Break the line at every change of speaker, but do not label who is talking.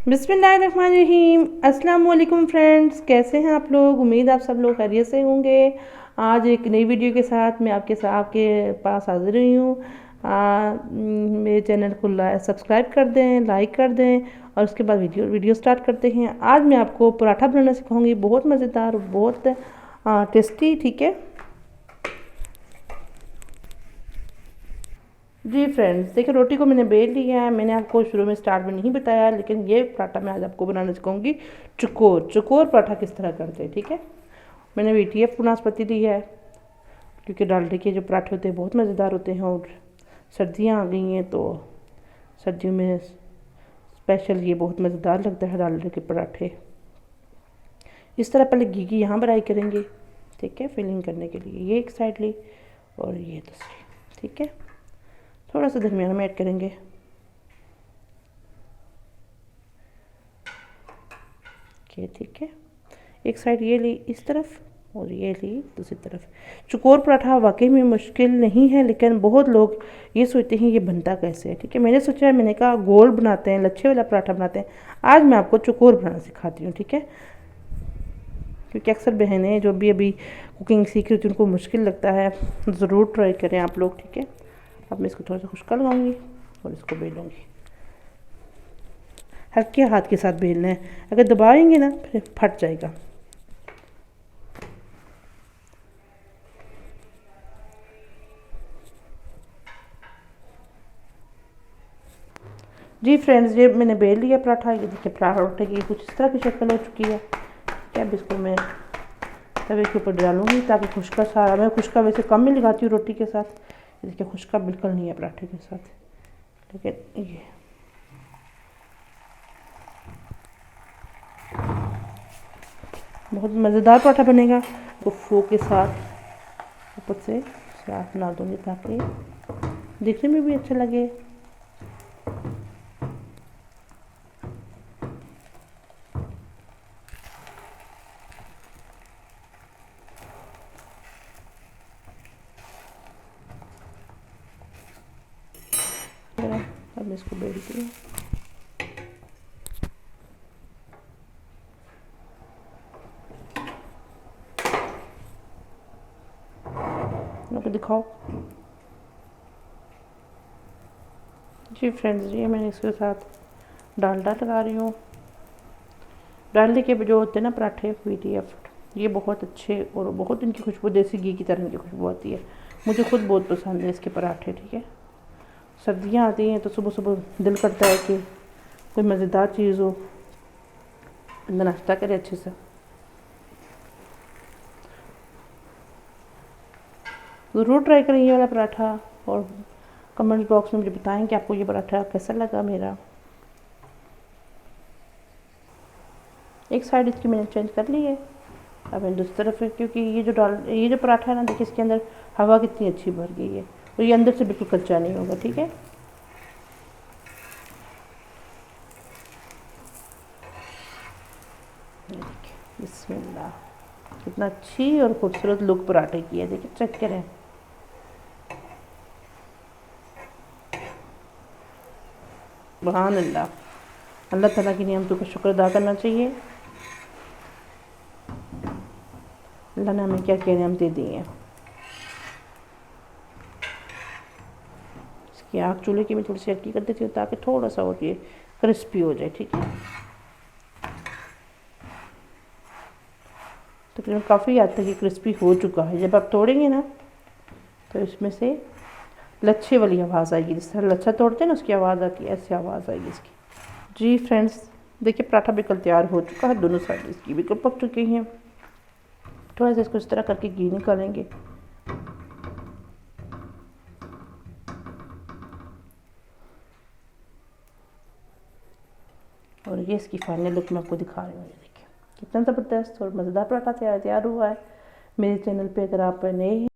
बिस्मिल्लाहिर्रहमानिर्रहीम। अस्सलाम वालेकुम फ्रेंड्स, कैसे हैं आप लोग? उम्मीद आप सब लोग खैरियत से होंगे। आज एक नई वीडियो के साथ मैं आपके पास हाजिर हुई हूँ। मेरे चैनल को सब्सक्राइब कर दें, लाइक कर दें और उसके बाद वीडियो स्टार्ट करते हैं। आज मैं आपको पराठा बनाना सिखाऊंगी, बहुत मज़ेदार, बहुत टेस्टी। ठीक है जी फ्रेंड्स, देखिए रोटी को मैंने बेल लिया है। मैंने आपको शुरू में स्टार्ट में नहीं बताया, लेकिन ये पराठा मैं आज आपको बनाना सिखाऊंगी। चुकोर चुकोर पराठा किस तरह करते हैं। ठीक है, मैंने VTF नाशपाती ली है, क्योंकि डालडे के जो पराठे होते हैं बहुत मज़ेदार होते हैं। और सर्दियाँ आ गई हैं तो सर्दियों में स्पेशल ये बहुत मज़ेदार लगता है डालडे के पराठे। इस तरह पहले घी की यहाँ बनाई करेंगे। ठीक है, फिलिंग करने के लिए ये एक साइड ली और ये दूसरी। ठीक है, थोड़ा सा दरमियान में ऐड करेंगे। ठीक है, एक साइड ये ली इस तरफ और ये ली दूसरी तरफ। चुकोर पराठा वाकई में मुश्किल नहीं है, लेकिन बहुत लोग ये सोचते हैं ये बनता कैसे है। ठीक है, मैंने सोचा, मैंने कहा गोल बनाते हैं, लच्छे वाला पराठा बनाते हैं। आज मैं आपको चुकोर बनाना सिखाती हूँ। ठीक है, क्योंकि अक्सर बहनें जो भी अभी कुकिंग सीख रही थी उनको मुश्किल लगता है, ज़रूर ट्राई करें आप लोग। ठीक है, अब मैं इसको थोड़ा सा खुश्का लगाऊंगी और इसको बेलूँगी। हल्के हाथ के साथ बेलना है, अगर दबाएंगे ना फिर फट जाएगा। जी फ्रेंड्स, ये मैंने बेल लिया पराठा। ये देखिए पराठे की कुछ इस तरह की शक्ल हो चुकी है। ठीक है, अब इसको मैं तवे के ऊपर डालूंगी ताकि खुश्का सारा, मैं खुश्का वैसे कम ही लगाती हूँ रोटी के साथ। ये देखिए खुश्का बिल्कुल नहीं है पराठे के साथ। लेकिन ये बहुत मज़ेदार पराठा बनेगा। गुफ्फो के साथ ऊपर से साथ बना दूँगी ताकि दिखने में भी अच्छा लगे। अब इसको बेलती हूँ। आपको दिखाओ। जी फ्रेंड्स, ये मैंने इसके साथ डालडा लगा रही हूँ। डालडे के जो होते हैं ना पराठे VTF, ये बहुत अच्छे और बहुत इनकी खुशबू देसी घी की तरह की खुशबू आती है। मुझे खुद बहुत पसंद है इसके पराठे। ठीक है, सर्दियाँ आती हैं तो सुबह सुबह दिल करता है कि कोई मज़ेदार चीज़ हो, नाश्ता करे अच्छे से। ज़रूर ट्राई करें ये वाला पराठा और कमेंट बॉक्स में मुझे बताएं कि आपको ये पराठा कैसा लगा मेरा। एक साइड इसकी मैंने चेंज कर ली है, अब मैं दूसरी तरफ है, क्योंकि ये जो पराठा है ना, देखिए इसके अंदर हवा कितनी अच्छी भर गई है और ये अंदर से बिल्कुल कच्चा नहीं होगा। ठीक है, देखिए बिस्मिल्लाह, कितना अच्छी और खूबसूरत लुक पराठे की है। देखिए चेक करें। सुभान अल्लाह, अल्लाह ताला की नियमतों का शुक्र अदा करना चाहिए। अल्लाह ने हमें क्या क्या नियमतें दी हैं। इसकी आग चूल्हे की मैं थोड़ी सी हल्की कर देती हूँ ताकि थोड़ा सा और ये क्रिस्पी हो जाए। ठीक है, तकरीबन काफ़ी हद तक ये क्रिस्पी हो चुका है। जब आप तोड़ेंगे ना तो इसमें से लच्छे वाली आवाज़ आएगी, जिस तरह लच्छा तोड़ते हैं ना उसकी आवाज़ आती है, ऐसी आवाज़ आएगी इसकी। जी फ्रेंड्स, देखिए पराठा बिल्कुल तैयार हो चुका है। दोनों साइड इसकी बिल्कुल पक चुकी हैं। थोड़ा सा इसको इस तरह करके घी निकालेंगे। और ये इसकी फाइनल लुक मैं आपको दिखा रही हूँ। ये देखिए कितना ज़बरदस्त और मज़ेदार पराठा तैयार हुआ है। मेरे चैनल पे अगर आप नए हैं